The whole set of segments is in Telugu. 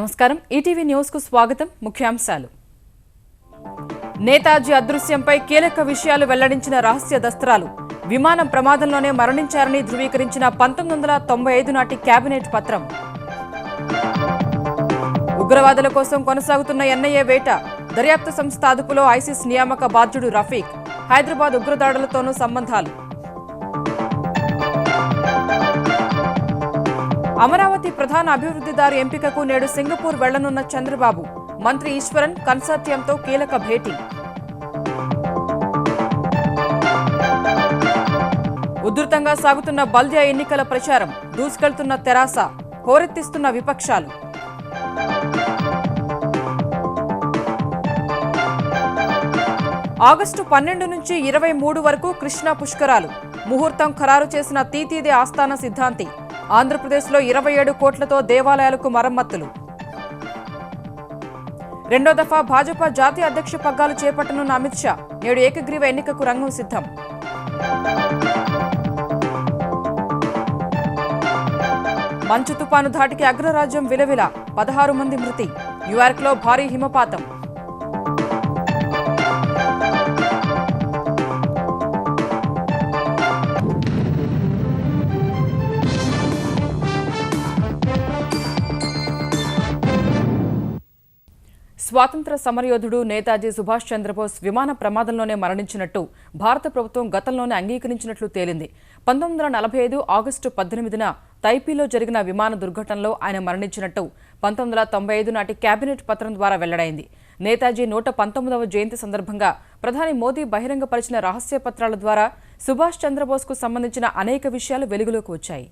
నమస్కారం ఈటీవీ న్యూస్ కు స్వాగతం ముఖ్యాంశాలు నేతాజీ అదృశ్యంపై కీలక విషయాలు వెల్లడించిన రహస్య దస్త్రాలు విమానం ప్రమాదంలోనే మరణించారని ధృవీకరించిన 1995 నాటి కేబినెట్ పత్రం ఉగ్రవాదుల కోసం కొనసాగుతున్న ఎన్ఐఏ వేట దర్యాప్తు సంస్థ అదుపులో ఐసిస్ నియామక బాధ్యుడు రఫీక్ హైదరాబాద్ ఉగ్రదాడులతోనూ సంబంధాలు అమరావతి ప్రధాన అభివృద్ధిదారు ఎంపికకు నేడు సింగపూర్ వెళ్లనున్న చంద్రబాబు మంత్రి ఈశ్వరన్ కన్సార్టియంతో కీలక భేటీ ఉధృతంగా సాగుతున్న బల్దియా ఎన్నికల ప్రచారం దూసుకెళ్తున్న తెరాస హోరెత్తిస్తున్న విపక్షాలు ఆగస్టు 12 నుంచి 23 వరకు కృష్ణా పుష్కరాలు ముహూర్తం ఖరారు చేసిన తీతీదే ఆస్థాన సిద్ధాంతి ఆంధ్రప్రదేశ్లో 27 కోట్లతో దేవాలయాలకు మరమ్మతులు రెండో దఫా భాజపా జాతీయ అధ్యక్ష పగ్గాలు చేపట్టనున్న అమిత్ షా నేడు ఏకగ్రీవ ఎన్నికకు రంగం సిద్ధం మంచు తుపాను ధాటికి అగ్రరాజ్యం విలవిల 16 మంది మృతి న్యూయార్క్లో భారీ హిమపాతం స్వాతంత్ర సమరయోధుడు నేతాజీ సుభాష్ చంద్రబోస్ విమాన ప్రమాదంలోనే మరణించినట్టు భారత ప్రభుత్వం గతంలోనే అంగీకరించినట్లు తేలింది 1945 ఆగస్టు 18న తైపీలో జరిగిన విమాన దుర్ఘటనలో ఆయన మరణించినట్టు 1995 నాటి కేబినెట్ పత్రం ద్వారా వెల్లడైంది నేతాజీ 119వ జయంతి సందర్భంగా ప్రధాని మోదీ బహిరంగపరిచిన రహస్య పత్రాల ద్వారా సుభాష్ చంద్రబోస్కు సంబంధించిన అనేక విషయాలు వెలుగులోకి వచ్చాయి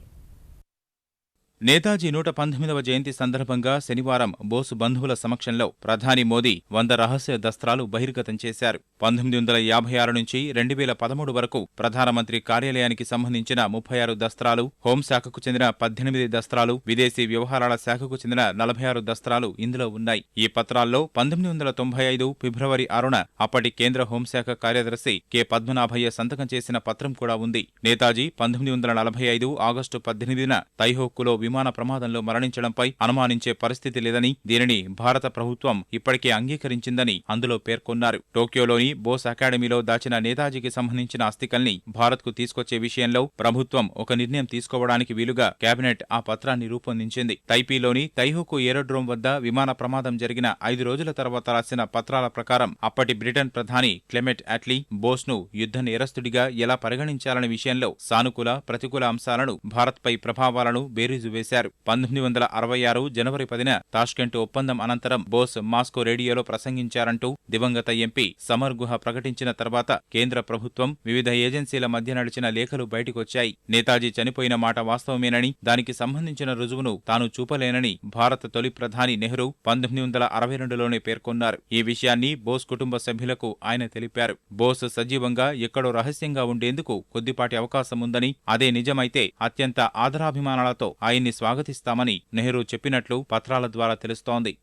నేతాజీ 119వ జయంతి సందర్భంగా శనివారం బోసు బంధువుల సమక్షంలో ప్రధాని మోదీ 100 రహస్య దస్త్రాలు బహిర్గతం చేశారు 1956 నుంచి 2013 వరకు ప్రధానమంత్రి కార్యాలయానికి సంబంధించిన 36 దస్త్రాలు హోంశాఖకు చెందిన 18 దస్త్రాలు విదేశీ వ్యవహారాల శాఖకు చెందిన 46 దస్త్రాలు ఇందులో ఉన్నాయి ఈ పత్రాల్లో 1995 ఫిబ్రవరి 6న అప్పటి కేంద్ర హోంశాఖ కార్యదర్శి కె పద్మనాభయ్య సంతకం చేసిన పత్రం కూడా ఉంది నేతాజీ 1945 ఆగస్టు 18న తైహోక్కులో విమాన ప్రమాదంలో మరణించడంపై అనుమానించే పరిస్థితి లేదని దీనిని భారత ప్రభుత్వం ఇప్పటికే అంగీకరించిందని అందులో పేర్కొన్నారు టోక్యోలోని బోస్ అకాడమీలో దాచిన నేతాజీకి సంబంధించిన అస్థికల్ని భారత్కు తీసుకొచ్చే విషయంలో ప్రభుత్వం ఒక నిర్ణయం తీసుకోవడానికి వీలుగా కేబినెట్ ఆ పత్రాన్ని రూపొందించింది తైపీలోని తైహోకు ఏరోడ్రోమ్ వద్ద విమాన ప్రమాదం జరిగిన 5 రోజుల తర్వాత రాసిన పత్రాల ప్రకారం అప్పటి బ్రిటన్ ప్రధాని క్లెమెంట్ అట్లీ బోస్ను యుద్ధ నేరస్తుడిగా ఎలా పరిగణించాలనే విషయంలో సానుకూల ప్రతికూల అంశాలను భారత్పై ప్రభావాలను బేరీజు వేశారు 1966 జనవరి 10న తాష్కెంట్ ఒప్పందం అనంతరం బోస్ మాస్కో రేడియోలో ప్రసంగించారంటూ దివంగత ఎంపీ సమర్ గుహ ప్రకటించిన తర్వాత కేంద్ర ప్రభుత్వం వివిధ ఏజెన్సీల మధ్య నడిచిన లేఖలు బయటికొచ్చాయి నేతాజీ చనిపోయిన మాట వాస్తవమేనని దానికి సంబంధించిన రుజువును తాను చూపలేనని భారత తొలి ప్రధాని నెహ్రూ 1962లోనే పేర్కొన్నారు ఈ విషయాన్ని బోస్ కుటుంబ సభ్యులకు ఆయన తెలిపారు బోస్ సజీవంగా ఎక్కడో రహస్యంగా ఉండేందుకు కొద్దిపాటి అవకాశం ఉందని అదే నిజమైతే అత్యంత ఆదరాభిమానాలతో ఆయన్ని స్వాగతిస్తామని నెహ్రూ చెప్పినట్లు పత్రాల ద్వారా తెలుస్తోంది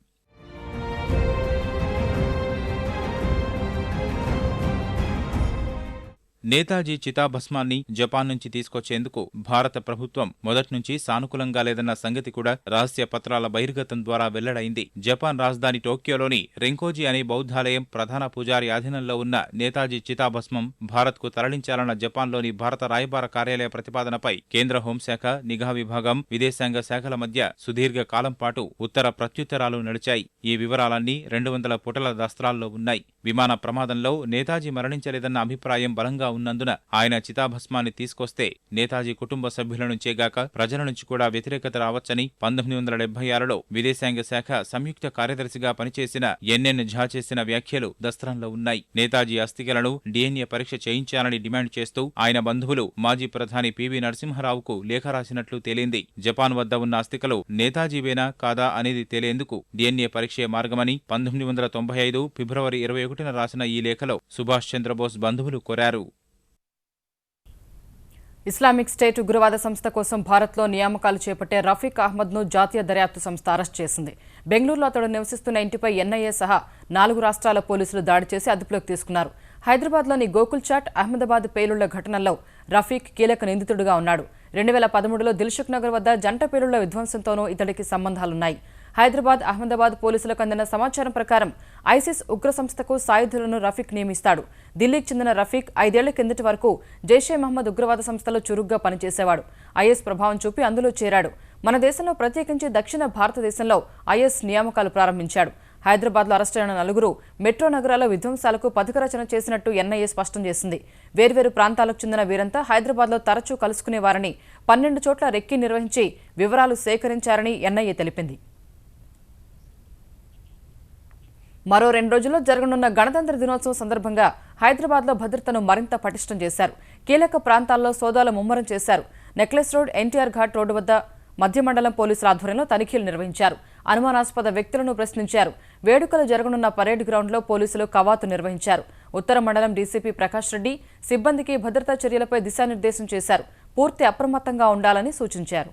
నేతాజీ చితాభస్మాన్ని జపాన్ నుంచి తీసుకొచ్చేందుకు భారత ప్రభుత్వం మొదట్నుంచి సానుకూలంగా లేదన్న సంగతి కూడా రహస్య పత్రాల బహిర్గతం ద్వారా వెల్లడైంది జపాన్ రాజధాని టోక్యోలోని రెంకోజీ అనే బౌద్ధాలయం ప్రధాన పూజారి అధీనంలో ఉన్న నేతాజీ చితాభస్మం భారత్కు తరలించాలన్న జపాన్లోని భారత రాయబార కార్యాలయ ప్రతిపాదనపై కేంద్ర హోంశాఖ నిఘా విభాగం విదేశాంగ శాఖల మధ్య సుదీర్ఘ కాలం పాటు ఉత్తర ప్రత్యుత్తరాలు నడిచాయి ఈ వివరాలన్నీ 200 పుటల దస్త్రాల్లో ఉన్నాయి విమాన ప్రమాదంలో నేతాజీ మరణించలేదన్న అభిప్రాయం బలంగా ఉన్నందున ఆయన చితాభస్మాన్ని తీసుకొస్తే నేతాజీ కుటుంబ సభ్యుల నుంచేగాక ప్రజల నుంచి కూడా వ్యతిరేకత రావచ్చని 1976లో విదేశాంగ శాఖ సంయుక్త కార్యదర్శిగా పనిచేసిన ఎన్ఎన్ ఝా చేసిన వ్యాఖ్యలు దస్త్రంలో ఉన్నాయి నేతాజీ అస్థికలను డిఎన్ఏ పరీక్ష చేయించాలని డిమాండ్ చేస్తూ ఆయన బంధువులు మాజీ ప్రధాని పివి నరసింహారావుకు లేఖ రాసినట్లు తేలింది జపాన్ వద్ద ఉన్న అస్థికలు నేతాజీవేనా కాదా అనేది తేలేందుకు డిఎన్ఏ పరీక్షే మార్గమని 1995 ఫిబ్రవరి 21న రాసిన ఈ లేఖలో సుభాష్ చంద్రబోస్ బంధువులు కోరారు ఇస్లామిక్ స్టేట్ ఉగ్రవాద సంస్థ కోసం భారత్లో నియామకాలు చేపట్టే రఫీక్ అహ్మద్ను జాతీయ దర్యాప్తు సంస్థ అరెస్ట్ చేసింది బెంగళూరులో అతడు నివసిస్తున్న ఇంటిపై ఎన్ఐఏ సహా 4 రాష్ట్రాల పోలీసులు దాడి చేసి అదుపులోకి తీసుకున్నారు హైదరాబాద్లోని గోకుల్చాట్ అహ్మదాబాద్ పేలుళ్ల ఘటనల్లో రఫీక్ కీలక నిందితుడిగా ఉన్నాడు 2013లో దిల్సుఖ్ నగర్ వద్ద జంట పేలుళ్ల విధ్వంసంతోనూ ఇతడికి సంబంధాలున్నాయి హైదరాబాద్, అహ్మదాబాద్ పోలీసులకు అందిన సమాచారం ప్రకారం ఐసిస్ ఉగ్ర సంస్థకు సాయుధులను రఫీక్ నియమిస్తాడు. ఢిల్లీకి చెందిన రఫీక్ 5 ఏళ్ల కిందటి వరకు జైషే మహమ్మద్ ఉగ్రవాద సంస్థలో చురుగ్గా పనిచేసేవాడు. ఐఎస్ ప్రభావం చూపి అందులో చేరాడు. మన దేశంలో ప్రత్యేకించి దక్షిణ భారతదేశంలో ఐఎస్ నియామకాలు ప్రారంభించాడు. హైదరాబాద్లో అరెస్టైన 4 మెట్రో నగరాల్లో విధ్వంసాలకు పథకరచన చేసినట్టు ఎన్ఐఏ స్పష్టం చేసింది. వేర్వేరు ప్రాంతాలకు చెందిన వీరంతా హైదరాబాద్లో తరచూ కలుసుకునేవారని, 12 చోట్ల రెక్కి నిర్వహించి వివరాలు సేకరించారని ఎన్ఐఏ తెలిపింది. మరో 2 రోజుల్లో జరగనున్న గణతంత్ర దినోత్సవం సందర్భంగా హైదరాబాద్లో భద్రతను మరింత పటిష్టం చేశారు. కీలక ప్రాంతాల్లో సోదాలు ముమ్మరం చేశారు. Necklace road, NTR ghat road వద్ద మధ్య మండలం పోలీసుల ఆధ్వర్యంలో తనిఖీలు నిర్వహించారు. అనుమానాస్పద వ్యక్తులను ప్రశ్నించారు. వేడుకలు జరగనున్న పరేడ్ గ్రౌండ్లో పోలీసులు కవాతు నిర్వహించారు. ఉత్తర మండలం డీసీపీ ప్రకాష్ రెడ్డి సిబ్బందికి భద్రతా చర్యలపై దిశానిర్దేశం చేశారు. పూర్తి అప్రమత్తంగా ఉండాలని సూచించారు.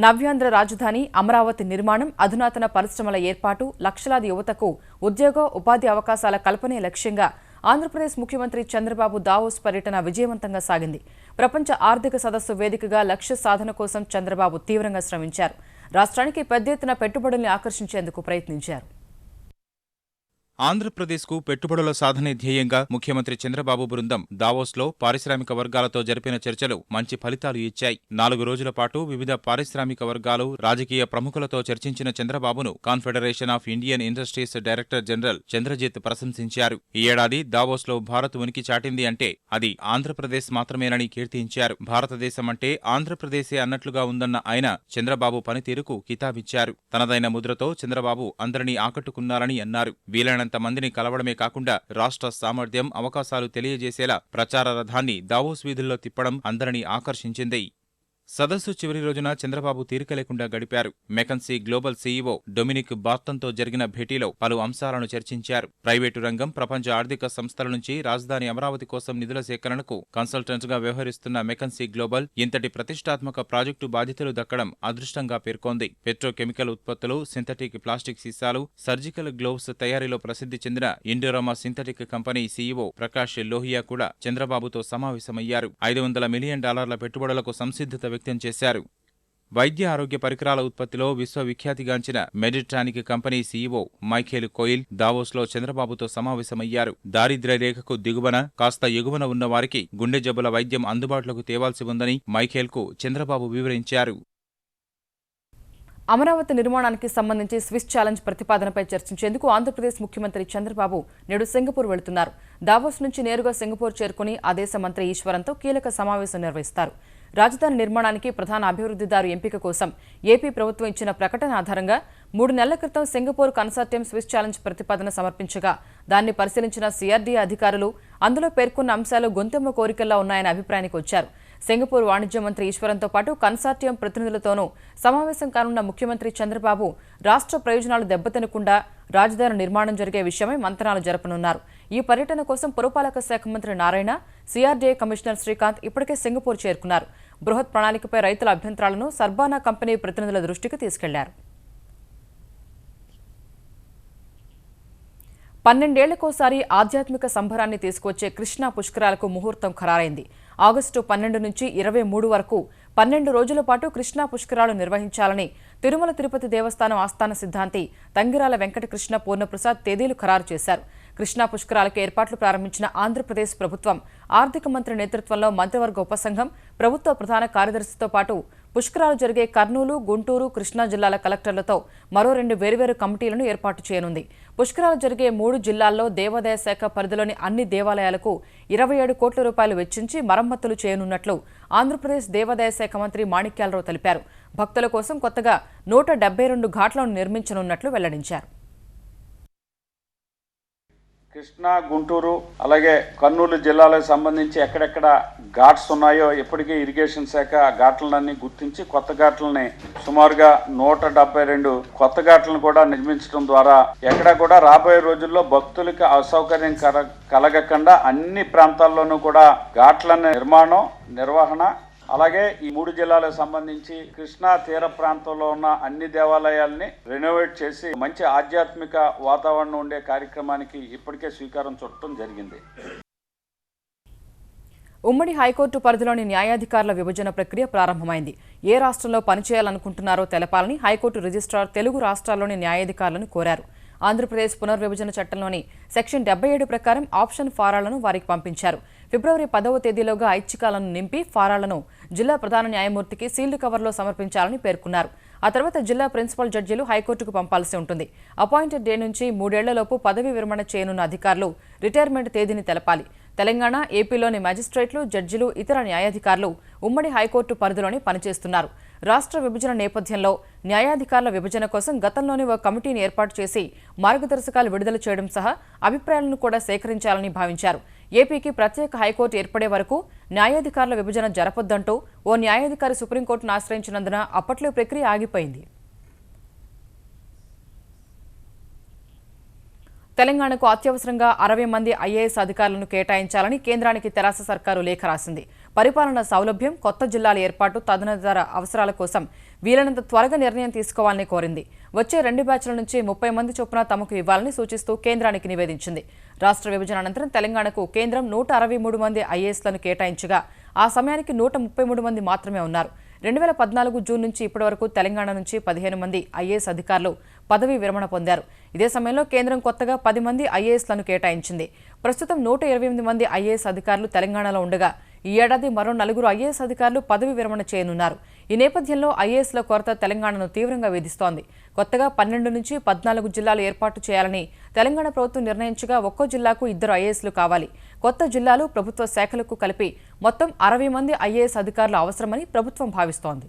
నవ్యాంధ్ర రాజధాని అమరావతి నిర్మాణం, అధునాతన పరిశ్రమల ఏర్పాటు, లక్షలాది యువతకు ఉద్యోగ ఉపాధి అవకాశాల కల్పనే లక్ష్యంగా ఆంధ్రప్రదేశ్ ముఖ్యమంత్రి చంద్రబాబు దావోస్ పర్యటన విజయవంతంగా సాగింది. ప్రపంచ ఆర్థిక సదస్సు వేదికగా లక్ష్య సాధన కోసం చంద్రబాబు తీవ్రంగా శ్రమించారు. రాష్ట్రానికి పెద్ద ఎత్తున పెట్టుబడుల్ని ఆకర్షించేందుకు ప్రయత్నించారు. ఆంధ్రప్రదేశ్కు పెట్టుబడుల సాధనే ధ్యేయంగా ముఖ్యమంత్రి చంద్రబాబు బృందం దావోస్లో పారిశ్రామిక వర్గాలతో జరిపిన చర్చలు మంచి ఫలితాలు ఇచ్చాయి. 4 రోజుల పాటు వివిధ పారిశ్రామిక వర్గాలు, రాజకీయ ప్రముఖులతో చర్చించిన చంద్రబాబును confederation of Indian industries director general Chandrajit ప్రశంసించారు. ఈ ఏడాది దావోస్లో భారత్ ఉనికి చాటింది అంటే అది ఆంధ్రప్రదేశ్ మాత్రమేనని కీర్తించారు. భారతదేశం అంటే ఆంధ్రప్రదేశే అన్నట్లుగా ఉందన్న ఆయన చంద్రబాబు పనితీరుకు కితాబిచ్చారు. తనదైన ముద్రతో చంద్రబాబు అందరినీ ఆకట్టుకున్నారని అన్నారు. వీలైనంత మందిని కలవడమే కాకుండా రాష్ట్ర సామర్థ్యం, అవకాశాలు తెలియజేసేలా ప్రచార రథాన్ని దావోస్ వీధుల్లో తిప్పడం అందరినీ ఆకర్షించింది. సదస్సు చివరి రోజున చంద్రబాబు తీరిక లేకుండా గడిపారు. మెకన్సీ గ్లోబల్ సీఈఓ డొమినిక్ బార్టన్తో జరిగిన భేటీలో పలు అంశాలను చర్చించారు. ప్రైవేటు రంగం, ప్రపంచ ఆర్థిక సంస్థల నుంచి రాజధాని అమరావతి కోసం నిధుల సేకరణకు కన్సల్టెంట్గా వ్యవహరిస్తున్న మెకన్సీ గ్లోబల్ ఇంతటి ప్రతిష్టాత్మక ప్రాజెక్టు బాధ్యతలు దక్కడం అదృష్టంగా పేర్కొంది. పెట్రోకెమికల్ ఉత్పత్తులు, సింథటిక్ ప్లాస్టిక్ సీసాలు, సర్జికల్ గ్లోవ్స్ తయారీలో ప్రసిద్ధి చెందిన Indorama synthetic company CEO Prakash Lohia కూడా చంద్రబాబుతో సమావేశమయ్యారు. $500 మిలియన్ పెట్టుబడులకు సంసిద్ధత వ్యక్తం చేశారు. వైద్య ఆరోగ్య పరికరాల ఉత్పత్తిలో విశ్వవిఖ్యాతిగాంచిన మెడిట్రానిక్ కంపెనీ సీఈఓ మైఖేల్ కోయిల్ దావోస్లో చంద్రబాబుతో సమావేశమయ్యారు. దారిద్ర్య రేఖకు దిగువన, కాస్త ఎగువన ఉన్న వారికి గుండె జబ్బుల వైద్యం అందుబాటులోకి తేవాల్సి ఉందని మైఖేల్కు చంద్రబాబు వివరించారు. అమరావతి నిర్మాణానికి సంబంధించి స్విస్ ఛాలెంజ్ ప్రతిపాదనపై చర్చించేందుకు ఆంధ్రప్రదేశ్ ముఖ్యమంత్రి చంద్రబాబు నేడు సింగపూర్ వెళుతున్నారు. దావోస్ నుంచి నేరుగా సింగపూర్ చేరుకుని ఆ దేశ మంత్రి ఈశ్వరన్తో కీలక సమావేశం నిర్వహిస్తారు. రాజధాని నిర్మాణానికి ప్రధాన అభివృద్ధిదారు ఎంపిక కోసం ఏపీ ప్రభుత్వం ఇచ్చిన ప్రకటన ఆధారంగా 3 నెలల క్రితం సింగపూర్ కన్సార్టియం స్విస్ ఛాలెంజ్ ప్రతిపాదన సమర్పించగా దాన్ని పరిశీలించిన సిఆర్డీఏ అధికారులు అందులో పేర్కొన్న అంశాలు గొంతెమ్మ కోరికల్లా ఉన్నాయని అభిప్రాయానికి వచ్చారు. సింగపూర్ వాణిజ్య మంత్రి ఈశ్వరన్తో పాటు కన్సార్టియం ప్రతినిధులతోనూ సమావేశం కానున్న ముఖ్యమంత్రి చంద్రబాబు రాష్ట్ర ప్రయోజనాలు దెబ్బతినకుండా రాజధాని నిర్మాణం జరిగే విషయమై మంతనాలు జరపనున్నారు. ఈ పర్యటన కోసం పురపాలక శాఖ మంత్రి నారాయణ, సిఆర్డీఏ కమిషనర్ శ్రీకాంత్ ఇప్పటికే సింగపూర్ చేరుకున్నారు. బృహత్ ప్రణాళికపై రైతుల అభ్యంతరాలను సర్బానా కంపెనీ ప్రతినిధుల దృష్టికి తీసుకెళ్లారు. 12 ఏళ్లకోసారి ఆధ్యాత్మిక సంబరాన్ని తీసుకొచ్చే కృష్ణా పుష్కరాలకు ముహూర్తం ఖరారైంది. ఆగస్టు 12 నుంచి 23 వరకు 12 రోజుల పాటు కృష్ణా పుష్కరాలు నిర్వహించాలని తిరుమల తిరుపతి దేవస్థానం ఆస్థాన సిద్ధాంతి తంగిరాల వెంకటకృష్ణ పూర్ణప్రసాద్ తేదీలు ఖరారు చేశారు. కృష్ణా పుష్కరాలకు ఏర్పాట్లు ప్రారంభించిన ఆంధ్రప్రదేశ్ ప్రభుత్వం ఆర్థిక మంత్రి నేతృత్వంలో మంత్రివర్గ ఉపసంఘం, ప్రభుత్వ ప్రధాన కార్యదర్శితో పాటు పుష్కరాలు జరిగే కర్నూలు, గుంటూరు, కృష్ణా జిల్లాల కలెక్టర్లతో మరో 2 వేర్వేరు కమిటీలను ఏర్పాటు చేయనుంది. పుష్కరాలు జరిగే 3 జిల్లాల్లో దేవాదాయ శాఖ పరిధిలోని అన్ని దేవాలయాలకు 27 కోట్ల రూపాయలు వెచ్చించి మరమ్మతులు చేయనున్నట్లు ఆంధ్రప్రదేశ్ దేవాదాయ శాఖ మంత్రి మాణిక్యాలరావు తెలిపారు. భక్తుల కోసం కొత్తగా 172 ఘాట్లను నిర్మించనున్నట్లు వెల్లడించారు. కృష్ణా, గుంటూరు అలాగే కర్నూలు జిల్లాలకు సంబంధించి ఎక్కడెక్కడ ఘాట్స్ ఉన్నాయో ఇప్పటికే ఇరిగేషన్ శాఖ ఆ ఘాట్లన్నీ గుర్తించి కొత్త ఘాట్లని సుమారుగా 172 కొత్త ఘాట్లను కూడా నిర్మించడం ద్వారా ఎక్కడా కూడా రాబోయే రోజుల్లో భక్తులకు అసౌకర్యం కలగకుండా అన్ని ప్రాంతాల్లోనూ కూడా ఘాట్ల నిర్మాణం, నిర్వహణ అలాగే ఈ 3 జిల్లాలకు సంబంధించి కృష్ణా తీర ప్రాంతంలో ఉన్న అన్ని దేవాలయాల్ని రెనోవేట్ చేసి మంచి ఆధ్యాత్మిక వాతావరణం ఉండే కార్యక్రమానికి ఇప్పటికే శ్రీకారం చుట్టడం జరిగింది. ఉమ్మడి హైకోర్టు పరిధిలోని న్యాయాధికారుల విభజన ప్రక్రియ ప్రారంభమైంది. ఏ రాష్ట్రంలో పనిచేయాలనుకుంటున్నారో తెలపాలని హైకోర్టు రిజిస్ట్రార్ తెలుగు రాష్ట్రాల్లోని న్యాయాధికారులను కోరారు. ఆంధ్రప్రదేశ్ పునర్విభజన చట్టంలోని సెక్షన్ 77 ప్రకారం ఆప్షన్ ఫారాలను వారికి పంపించారు. ఫిబ్రవరి 10వ తేదీలోగా ఐచ్ఛికాలను నింపి ఫారాలను జిల్లా ప్రధాన న్యాయమూర్తికి సీల్డ్ కవర్లో సమర్పించాలని పేర్కొన్నారు. ఆ తర్వాత జిల్లా ప్రిన్సిపల్ జడ్జీలు హైకోర్టుకు పంపాల్సి ఉంటుంది. అపాయింటెడ్ డే నుంచి 3 ఏళ్లలోపు పదవి విరమణ చేయనున్న అధికారులు రిటైర్మెంట్ తేదీని తెలపాలి. తెలంగాణ, ఏపీలోని మ్యాజిస్ట్రేట్లు, జడ్జిలు, ఇతర న్యాయాధికారులు ఉమ్మడి హైకోర్టు పరిధిలోనే పనిచేస్తున్నారు. రాష్ట్ర విభజన నేపథ్యంలో న్యాయాధికారుల విభజన కోసం గతంలోనే ఓ కమిటీని ఏర్పాటు చేసి మార్గదర్శకాలు విడుదల చేయడం సహా అభిప్రాయాలను కూడా సేకరించాలని భావించారు. ఏపీకి ప్రత్యేక హైకోర్టు ఏర్పడే వరకు న్యాయాధికారుల విభజన జరపొద్దంటూ ఓ న్యాయాధికారి సుప్రీంకోర్టును ఆశ్రయించినందున అప్పట్లో ప్రక్రియ ఆగిపోయింది. తెలంగాణకు అత్యవసరంగా 60 మంది ఐఏఎస్ అధికారులను కేటాయించాలని కేంద్రానికి తెరాస సర్కారు లేఖ రాసింది. పరిపాలన సౌలభ్యం, కొత్త జిల్లాల ఏర్పాటు తదనంతర అవసరాల కోసం వీలైనంత త్వరగా నిర్ణయం తీసుకోవాలని కోరింది. వచ్చే 2 బ్యాచ్ల నుంచి 30 మంది చొప్పున తమకు ఇవ్వాలని సూచిస్తూ కేంద్రానికి నివేదించింది. రాష్ట్ర విభజన అనంతరం తెలంగాణకు కేంద్రం 163 మంది ఐఏఎస్లను కేటాయించగా ఆ సమయానికి 133 మంది మాత్రమే ఉన్నారు. 2014 జూన్ నుంచి ఇప్పటి వరకు తెలంగాణ నుంచి 15 మంది ఐఏఎస్ అధికారులు పదవీ విరమణ పొందారు. ఇదే సమయంలో కేంద్రం కొత్తగా 10 మంది ఐఏఎస్లను కేటాయించింది. ప్రస్తుతం 128 మంది ఐఏఎస్ అధికారులు తెలంగాణలో ఉండగా ఈ ఏడాది మరో 4 ఐఏఎస్ అధికారులు పదవి విరమణ చేయనున్నారు. ఈ నేపథ్యంలో ఐఏఎస్ల కొరత తెలంగాణను తీవ్రంగా వేధిస్తోంది. కొత్తగా 12 నుంచి 14 జిల్లాలు ఏర్పాటు చేయాలని తెలంగాణ ప్రభుత్వం నిర్ణయించగా ఒక్కో జిల్లాకు 2 ఐఏఎస్లు కావాలి. కొత్త జిల్లాలు, ప్రభుత్వ శాఖలకు కలిపి మొత్తం 60 మంది ఐఏఎస్ అధికారులు అవసరమని ప్రభుత్వం భావిస్తోంది.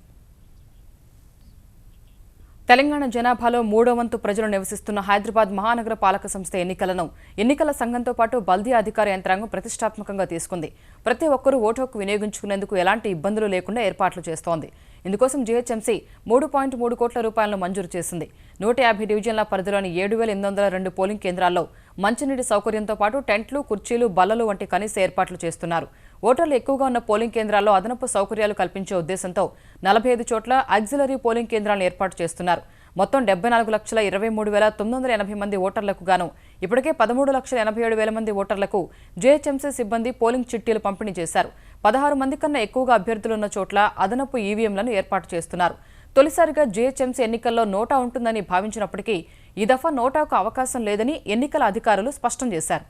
తెలంగాణ జనాభాలో 3వ వంతు ప్రజలు నివసిస్తున్న హైదరాబాద్ మహానగర పాలక సంస్థ ఎన్నికలను ఎన్నికల సంఘంతో పాటు బల్దీ అధికార యంత్రాంగం ప్రతిష్టాత్మకంగా తీసుకుంది. ప్రతి ఒక్కరూ ఓటు హక్కు వినియోగించుకునేందుకు ఎలాంటి ఇబ్బందులు లేకుండా ఏర్పాట్లు చేస్తోంది. ఇందుకోసం జీహెచ్ఎంసీ 3.3 కోట్ల రూపాయలను మంజూరు చేసింది. 150 డివిజన్ల పరిధిలోని 7,802 పోలింగ్ కేంద్రాల్లో మంచినీటి సౌకర్యంతో పాటు టెంట్లు, కుర్చీలు, బల్లలు వంటి కనీస ఏర్పాట్లు చేస్తున్నారు. ఓటర్లు ఎక్కువగా ఉన్న పోలింగ్ కేంద్రాల్లో అదనపు సౌకర్యాలు కల్పించే ఉద్దేశంతో 45 చోట్ల ఆక్సిలరీ పోలింగ్ కేంద్రాలను ఏర్పాటు చేస్తున్నారు. మొత్తం 74,23,980 మంది ఓటర్లకు గాను ఇప్పటికే 13,87,000 మంది ఓటర్లకు జీహెచ్ఎంసీ సిబ్బంది పోలింగ్ చిట్టీలు పంపిణీ చేశారు. 16 మంది కన్నా ఎక్కువగా అభ్యర్థులున్న చోట్ల అదనపు ఈవీఎంలను ఏర్పాటు చేస్తున్నారు. తొలిసారిగా జీహెచ్ఎంసీ ఎన్నికల్లో నోటా ఉంటుందని భావించినప్పటికీ ఈ దఫా నోటాకు అవకాశం లేదని ఎన్నికల అధికారులు స్పష్టం చేశారు.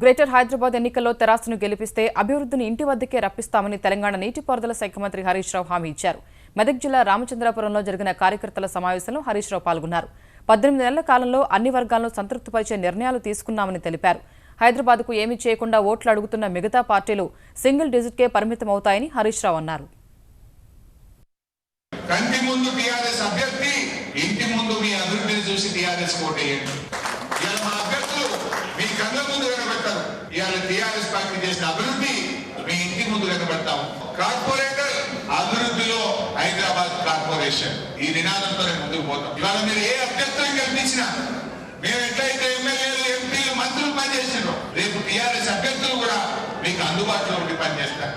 గ్రేటర్ హైదరాబాద్ ఎన్నికల్లో తెరాసను గెలిపిస్తే అభివృద్ధిని ఇంటి వద్దకే రప్పిస్తామని తెలంగాణ నీటిపారుదల శాఖ మంత్రి హరీష్ రావు హామీ ఇచ్చారు. మెదక్ జిల్లా రామచంద్రాపురంలో జరిగిన కార్యకర్తల సమావేశంలో హరీష్ రావు పాల్గొన్నారు. 18 నెలల కాలంలో అన్ని వర్గాలను సంతృప్తిపరిచే నిర్ణయాలు తీసుకున్నామని తెలిపారు. హైదరాబాద్కు ఏమీ చేయకుండా ఓట్లు అడుగుతున్న మిగతా పార్టీలు సింగిల్ డిజిట్కే పరిమితమవుతాయని హరీష్ రావు అన్నారు. కంటి ముందు టీఆర్ఎస్ అభ్యర్థి, ఇంటి ముందు మీ అభివృద్ధిని చూసి టీఆర్ఎస్ ఓటేయండి. ఇవాళ మా అభ్యర్థులు మీ కళ్ళ ముందు కనబెడతారు. ఇవాళ టీఆర్ఎస్ పార్టీ చేసిన అభివృద్ధి మీ ఇంటి ముందు కనబెడతాం. కార్పొరేటర్ అభివృద్ధిలో హైదరాబాద్ కార్పొరేషన్, ఈ నినాదంతో ముందుకు పోతాం. ఇవాళ మీరు ఏ అభ్యర్థులను కల్పించినా, మేము ఎట్లయితే ఎమ్మెల్యేలు, ఎంపీలు, మంత్రులు పనిచేసినారో రేపు టీఆర్ఎస్ అభ్యర్థులు కూడా మీకు అందుబాటులో ఉండి పనిచేస్తారు.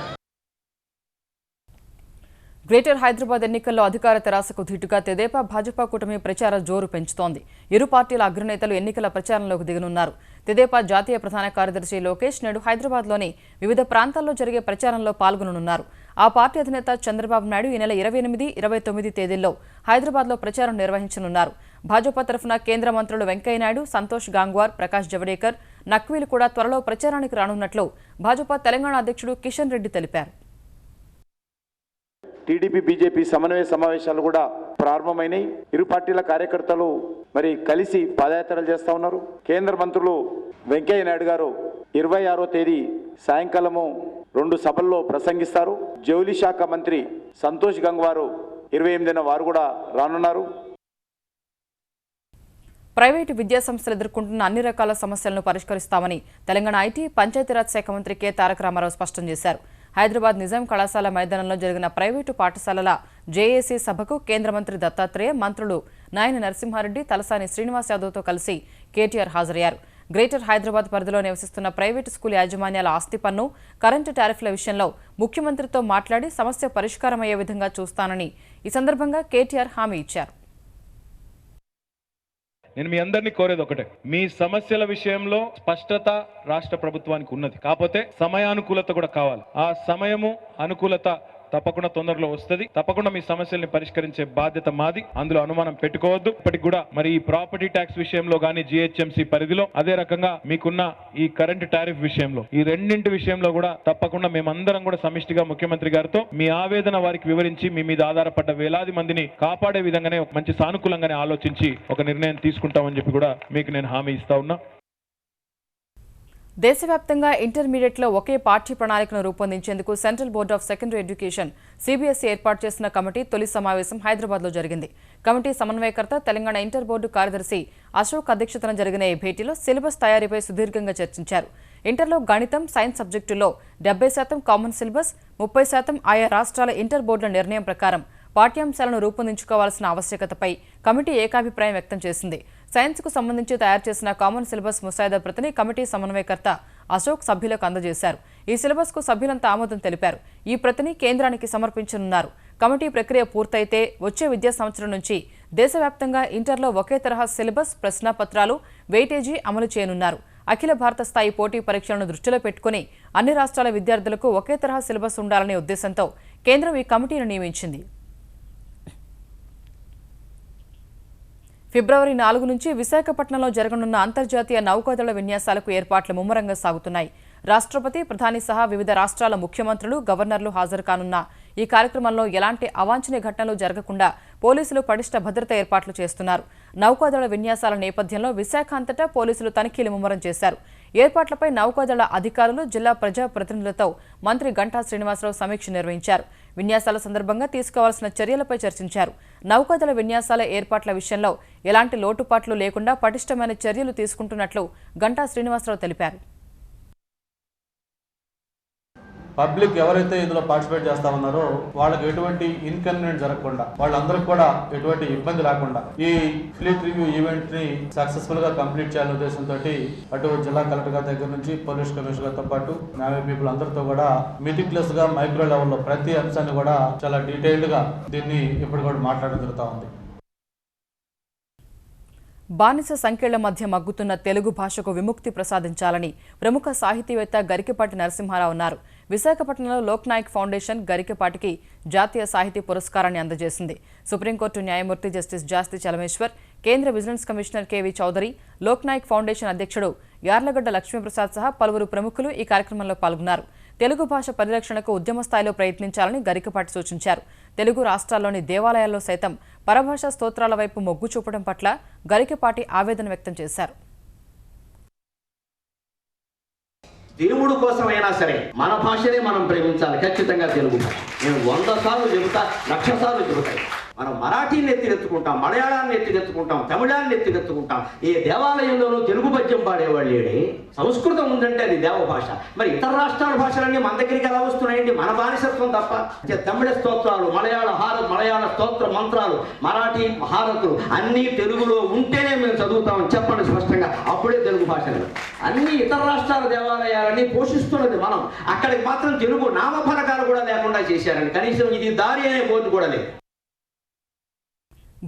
గ్రేటర్ హైదరాబాద్ ఎన్నికల్లో అధికార తెరాసకు ధీటుగా తెదేపా, భాజపా కూటమి ప్రచార జోరు పెంచుతోంది. ఇరు పార్టీల అగ్రనేతలు ఎన్నికల ప్రచారంలోకి దిగనున్నారు. తెదేపా జాతీయ ప్రధాన కార్యదర్శి లోకేష్ నేడు హైదరాబాద్లోని వివిధ ప్రాంతాల్లో జరిగే ప్రచారంలో పాల్గొననున్నారు. ఆ పార్టీ అధినేత చంద్రబాబు నాయుడు ఈ నెల 28, 29 తేదీల్లో హైదరాబాద్లో ప్రచారం నిర్వహించనున్నారు. భాజపా తరఫున కేంద్ర మంత్రులు వెంకయ్యనాయుడు, సంతోష్ గాంగ్వార్, ప్రకాష్ జవడేకర్, నక్వీలు కూడా త్వరలో ప్రచారానికి రానున్నట్లు భాజపా తెలంగాణ అధ్యక్షుడు కిషన్ రెడ్డి తెలిపారు. టీడీపీ, బీజేపీ సమన్వయ సమావేశాలు కూడా ప్రారంభమైనాయి. ఇరు పార్టీల కార్యకర్తలు మరి కలిసి పాదయాత్రలు చేస్తా ఉన్నారు. కేంద్ర మంత్రులు వెంకయ్య నాయుడు గారు 26వ తేదీ సాయంకాలము 2 సభల్లో ప్రసంగిస్తారు. జౌలి శాఖ మంత్రి సంతోష్ గంగ్వారు 28న వారు కూడా రానున్నారు. ప్రైవేటు విద్యాసంస్థలు ఎదుర్కొంటున్న అన్ని రకాల సమస్యలను పరిష్కరిస్తామని తెలంగాణ ఐటీ, పంచాయతీరాజ్ శాఖ మంత్రి కె తారక రామారావు స్పష్టం చేశారు. హైదరాబాద్ నిజాం కళాశాల మైదానంలో జరిగిన ప్రైవేటు పాఠశాలల జేఏసీ సభకు కేంద్ర మంత్రి దత్తాత్రేయ, మంత్రులు నాయని నరసింహారెడ్డి, తలసాని శ్రీనివాస్ యాదవ్తో కలిసి కేటీఆర్ హాజరయ్యారు. గ్రేటర్ హైదరాబాద్ పరిధిలో నివసిస్తున్న ప్రైవేటు స్కూల్ యాజమాన్యాల ఆస్తి పన్ను, కరెంటు టారిఫ్ల విషయంలో ముఖ్యమంత్రితో మాట్లాడి సమస్య పరిష్కారమయ్యే విధంగా చూస్తానని ఈ సందర్భంగా కేటీఆర్ హామీ ఇచ్చారు. నేను మీ అందరినీ కోరేది ఒకటే, మీ సమస్యల విషయంలో స్పష్టత రాష్ట్ర ప్రభుత్వానికి ఉన్నది, కాకపోతే సమయానుకూలత కూడా కావాలి. ఆ సమయము అనుకూలత తప్పకుండా తొందరలో వస్తుంది. తప్పకుండా మీ సమస్యల్ని పరిష్కరించే బాధ్యత మాది, అందులో అనుమానం పెట్టుకోవద్దు. ఇప్పటికి కూడా మరి ఈ ప్రాపర్టీ ట్యాక్స్ విషయంలో గానీ, జిహెచ్ఎంసీ పరిధిలో, అదే రకంగా మీకున్న ఈ కరెంట్ టారిఫ్ విషయంలో, ఈ రెండింటి విషయంలో కూడా తప్పకుండా మేమందరం కూడా సమిష్టిగా ముఖ్యమంత్రి గారితో మీ ఆవేదన వారికి వివరించి మీ మీద ఆధారపడ్డ వేలాది మందిని కాపాడే విధంగానే మంచి సానుకూలంగానే ఆలోచించి ఒక నిర్ణయం తీసుకుంటామని చెప్పి కూడా మీకు నేను హామీ ఇస్తా ఉన్నా. దేశవ్యాప్తంగా ఇంటర్మీడియట్లో ఒకే పాఠ్య ప్రణాళికను రూపొందించేందుకు central board of secondary education CBSE ఏర్పాటు చేసిన కమిటీ తొలి సమావేశం హైదరాబాద్లో జరిగింది. కమిటీ సమన్వయకర్త తెలంగాణ ఇంటర్ బోర్డు కార్యదర్శి అశోక్ అధ్యక్షతన జరిగిన ఈ భేటీలో సిలబస్ తయారీపై సుదీర్ఘంగా చర్చించారు. ఇంటర్లో గణితం, సైన్స్ సబ్జెక్టుల్లో 70% కామన్ సిలబస్, 30% ఆయా రాష్ట్రాల ఇంటర్ బోర్డుల నిర్ణయం ప్రకారం పాఠ్యాంశాలను రూపొందించుకోవాల్సిన ఆవశ్యకతపై కమిటీ ఏకాభిప్రాయం వ్యక్తం చేసింది. సైన్స్కు సంబంధించి తయారు చేసిన కామన్ సిలబస్ ముసాయిదా ప్రతిని కమిటీ సమన్వయకర్త అశోక్ సభ్యులకు అందజేశారు. ఈ సిలబస్కు సభ్యులంతా ఆమోదం తెలిపారు. ఈ ప్రతిని కేంద్రానికి సమర్పించనున్నారు. కమిటీ ప్రక్రియ పూర్తయితే వచ్చే విద్యా సంవత్సరం నుంచి దేశవ్యాప్తంగా ఇంటర్లో ఒకే తరహా సిలబస్, ప్రశ్నాపత్రాలు, వెయిటేజీ అమలు చేయనున్నారు. అఖిల భారత స్థాయి పోటీ పరీక్షలను దృష్టిలో పెట్టుకుని అన్ని రాష్ట్రాల విద్యార్థులకు ఒకే తరహా సిలబస్ ఉండాలనే ఉద్దేశంతో కేంద్రం ఈ కమిటీని నియమించింది. ఫిబ్రవరి 4 నుంచి విశాఖపట్నంలో జరగనున్న అంతర్జాతీయ నౌకాదళ విన్యాసాలకు ఏర్పాట్లు ముమ్మరంగా సాగుతున్నాయి. రాష్ట్రపతి, ప్రధాని సహా వివిధ రాష్ట్రాల ముఖ్యమంత్రులు, గవర్నర్లు హాజరు కానున్న ఈ కార్యక్రమంలో ఎలాంటి అవాంఛనీయ ఘటనలు జరగకుండా పోలీసులు పటిష్ట భద్రత ఏర్పాట్లు చేస్తున్నారు. నౌకాదళ విన్యాసాల నేపథ్యంలో విశాఖ అంతటా పోలీసులు తనిఖీలు ముమ్మరం చేశారు. ఏర్పాట్లపై నౌకాదళ అధికారులు, జిల్లా ప్రజా ప్రతినిధులతో మంత్రి గంటా శ్రీనివాసరావు సమీక్ష నిర్వహించారు. విన్యాసాల సందర్భంగా తీసుకోవాల్సిన చర్యలపై చర్చించారు. నౌకాదళ విన్యాసాల ఏర్పాట్ల విషయంలో ఎలాంటి లోటుపాట్లు లేకుండా పటిష్టమైన చర్యలు తీసుకుంటున్నట్లు గంటా శ్రీనివాసరావు తెలిపారు. పబ్లిక్ ఎవరైతే ఇందులో పార్టిసిపేట్ చేస్తా ఉన్నారో వాళ్ళకి ఎటువంటి ఇన్కన్వీనియన్స్ జరగకుండా, వాళ్ళందరికీ కూడా ఎటువంటి ఇబ్బంది లేకుండా ఈ ఫ్లీట్ రివ్యూ ఈవెంట్ ని సక్సెస్ఫుల్ గా కంప్లీట్ చేయాలనే ఉద్దేశంతో అటు జిల్లా కలెక్టర్ గారి దగ్గర నుంచి పోలీస్ కమిషనర్ గారితో పాటు నేవీ పీపుల్ అందరితో కూడా మెటిక్యులస్ గా మైక్రో లెవెల్లో ప్రతి అంశాన్ని కూడా చాలా డీటెయిల్డ్ గా దీన్ని ఇప్పుడు కూడా మాట్లాడడం జరుగుతూ ఉంది. బానిస సంఖ్యల మధ్య మగ్గుతున్న తెలుగు భాషకు విముక్తి ప్రసాదించాలని ప్రముఖ సాహితీవేత్త గరికపాటి నరసింహారావు అన్నారు. విశాఖపట్నంలో లోక్నాయక్ ఫౌండేషన్ గరికపాటికి జాతీయ సాహితీ పురస్కారాన్ని అందజేసింది. సుప్రీంకోర్టు న్యాయమూర్తి జస్టిస్ జాస్తి చలమేశ్వర్, కేంద్ర vigilance commissioner K V Chowdary, Loknayak foundation అధ్యక్షుడు యార్లగడ్డ లక్ష్మీప్రసాద్ సహా పలువురు ప్రముఖులు ఈ కార్యక్రమంలో పాల్గొన్నారు. తెలుగు భాష పరిరక్షణకు ఉద్యమ స్థాయిలో ప్రయత్నించాలని గరికపాటి సూచించారు. తెలుగు రాష్ట్రాల్లోని దేవాలయాల్లో సైతం పరభాషా స్తోత్రాల వైపు మొగ్గు చూపడం పట్ల గరికపాటి ఆవేదన వ్యక్తం చేశారు. దేవుడు కోసమైనా సరే మన భాషనే మనం ప్రేమించాలి. ఖచ్చితంగా తెలుగు భాష నేను 100 సార్లు చెబుతా, 1,00,000 సార్లు చెబుతాయి. మనం మరాఠీని ఎత్తికెత్తుకుంటాం, మలయాళాన్ని ఎత్తికెత్తుకుంటాం, తమిళాన్ని ఎత్తికెత్తుకుంటాం. ఏ దేవాలయంలోనూ తెలుగు పద్యం పాడేవాళ్ళు ఏడే. సంస్కృతం ఉందంటే అది దేవభాష. మరి ఇతర రాష్ట్రాల భాషలన్నీ మన దగ్గరికి ఎలా వస్తున్నాయండి? మన బానిసత్వం తప్ప. తమిళ స్తోత్రాలు, మలయాళ స్తోత్ర మంత్రాలు, మరాఠీ హారతులు అన్నీ తెలుగులో ఉంటేనే మేము చదువుతామని చెప్పండి స్పష్టంగా. అప్పుడే తెలుగు భాషలు. అన్ని ఇతర రాష్ట్రాల దేవాలయాలని పోషిస్తున్నది మనం. అక్కడికి మాత్రం తెలుగు నామఫలకాలు కూడా లేకుండా చేశారండి. కనీసం ఇది దారి అనే బోర్డు కూడా లేదు.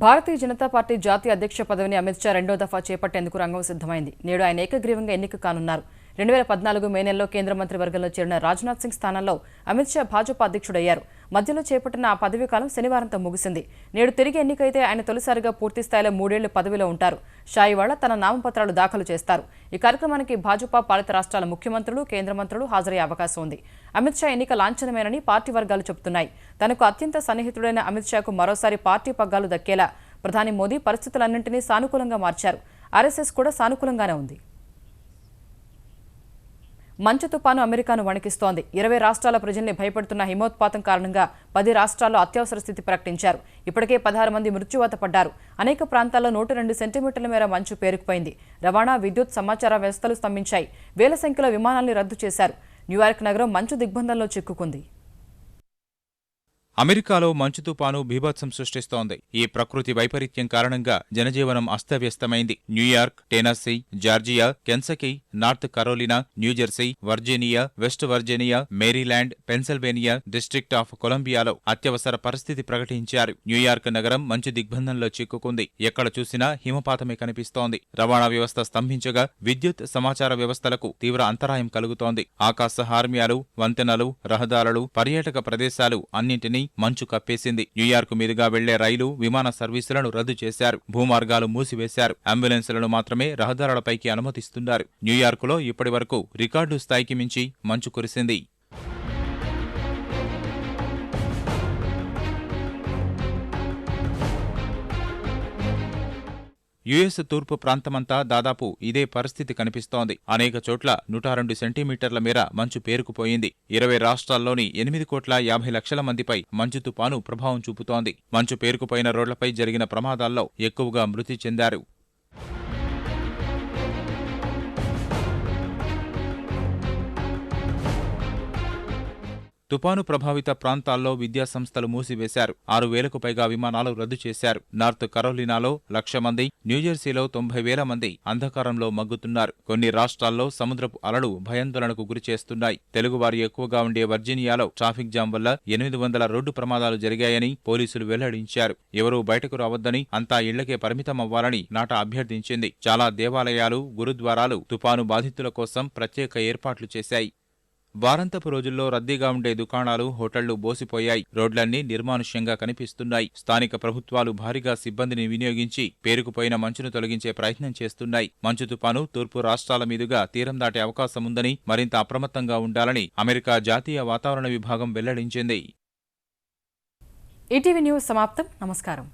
భారతీయ జనతా పార్టీ జాతీయ అధ్యక్ష పదవిని అమిత్ షా 2వ దఫా చేపట్టేందుకు రంగం సిద్ధమైంది. నేడు ఆయన ఏకగ్రీవంగా ఎన్నిక కానున్నారు. 2014 మే నెలలో కేంద్ర మంత్రి వర్గంలో చేరిన రాజ్నాథ్ సింగ్ స్థానంలో అమిత్ షా భాజపా అధ్యక్షుడయ్యారు. మధ్యలో చేపట్టిన ఆ పదవీ కాలం శనివారంతో ముగిసింది. నేడు తిరిగి ఎన్నికైతే ఆయన తొలిసారిగా పూర్తిస్థాయిలో 3 ఏళ్లు పదవిలో ఉంటారు. షా ఇవాళ తన నామపత్రాలు దాఖలు చేస్తారు. ఈ కార్యక్రమానికి భాజపా పాలిత రాష్ట్రాల ముఖ్యమంత్రులు, కేంద్ర మంత్రులు హాజరయ్యే అవకాశం ఉంది. అమిత్ షా ఎన్నిక లాంఛనమేనని పార్టీ వర్గాలు చెబుతున్నాయి. తనకు అత్యంత సన్నిహితుడైన అమిత్ షాకు మరోసారి పార్టీ పగ్గాలు దక్కేలా ప్రధాని మోదీ పరిస్థితులన్నింటినీ సానుకూలంగా మార్చారు. ఆర్ఎస్ఎస్ కూడా సానుకూలంగానే ఉంది. మంచు తుపాను అమెరికాను వణికిస్తోంది. 20 రాష్ట్రాల ప్రజల్ని భయపడుతున్న హిమోత్పాతం కారణంగా 10 రాష్ట్రాల్లో అత్యవసర స్థితి ప్రకటించారు. ఇప్పటికే 16 మంది మృత్యువాత పడ్డారు. అనేక ప్రాంతాల్లో 102 సెంటీమీటర్ల మేర మంచు పేరుకుపోయింది. రవాణా, విద్యుత్, సమాచార వ్యవస్థలు స్తంభించాయి. వేల సంఖ్యలో విమానాల్ని రద్దు చేశారు. న్యూయార్క్ నగరం మంచు దిగ్బంధంలో చిక్కుకుంది. అమెరికాలో మంచు తుపాను బీభత్సం సృష్టిస్తోంది. ఈ ప్రకృతి వైపరీత్యం కారణంగా జనజీవనం అస్తవ్యస్తమైంది. New York, Tennessee, Georgia, Kentucky, North Carolina, New Jersey, Virginia, West Virginia, Maryland, Pennsylvania, district of కొలంబియాలో అత్యవసర పరిస్థితి ప్రకటించారు. న్యూయార్క్ నగరం మంచు దిగ్బంధంలో చిక్కుకుంది. ఎక్కడ చూసినా హిమపాతమే కనిపిస్తోంది. రవాణా వ్యవస్థ స్తంభించగా విద్యుత్, సమాచార వ్యవస్థలకు తీవ్ర అంతరాయం కలుగుతోంది. ఆకాశ హార్మ్యాలు, వంతెనలు, రహదారులు, పర్యాటక ప్రదేశాలు అన్నింటినీ మంచు కప్పేసింది. న్యూయార్క్ మీదుగా వెళ్లే రైలు, విమాన సర్వీసులను రద్దు చేశారు. భూమార్గాలు మూసివేశారు. అంబులెన్సులను మాత్రమే రహదారులపైకి అనుమతిస్తున్నారు. న్యూయార్కులో ఇప్పటివరకు రికార్డు స్థాయికి మించి మంచు కురిసింది. యుఎస్ తూర్పు ప్రాంతమంతా దాదాపు ఇదే పరిస్థితి కనిపిస్తోంది. అనేక చోట్ల 102 సెంటీమీటర్ల మేర మంచు పేరుకుపోయింది. 20 రాష్ట్రాల్లోని 8,50,00,000 మందిపై మంచు తుపాను ప్రభావం చూపుతోంది. మంచు పేరుకుపోయిన రోడ్లపై జరిగిన ప్రమాదాల్లో ఎక్కువగా మృతి చెందారు. తుపాను ప్రభావిత ప్రాంతాల్లో విద్యాసంస్థలు మూసివేశారు. 6,000కు పైగా విమానాలు రద్దు చేశారు. నార్త్ కరోలినాలో 1,00,000 మంది, న్యూజెర్సీలో 90,000 మంది అంధకారంలో మగ్గుతున్నారు. కొన్ని రాష్ట్రాల్లో సముద్రపు అలలు భయాందోళనకు గురిచేస్తున్నాయి. తెలుగువారు ఎక్కువగా ఉండే వర్జీనియాలో ట్రాఫిక్ జామ్ వల్ల 800 రోడ్డు ప్రమాదాలు జరిగాయని పోలీసులు వెల్లడించారు. ఎవరూ బయటకు రావద్దని, అంతా ఇళ్లకే పరిమితమవ్వాలని నాటా అభ్యర్థించింది. చాలా దేవాలయాలు, గురుద్వారాలు తుపాను బాధితుల కోసం ప్రత్యేక ఏర్పాట్లు చేశాయి. వారాంతపు రోజుల్లో రద్దీగా ఉండే దుకాణాలు, హోటళ్లు బోసిపోయాయి. రోడ్లన్నీ నిర్మానుష్యంగా కనిపిస్తున్నాయి. స్థానిక ప్రభుత్వాలు భారీగా సిబ్బందిని వినియోగించి పేరుకుపోయిన మంచును తొలగించే ప్రయత్నం చేస్తున్నాయి. మంచు తుపాను తూర్పు రాష్ట్రాల మీదుగా తీరం దాటే అవకాశముందని, మరింత అప్రమత్తంగా ఉండాలని అమెరికా జాతీయ వాతావరణ విభాగం వెల్లడించింది. ఈటీవీ న్యూస్ సమాప్తం. నమస్కారం.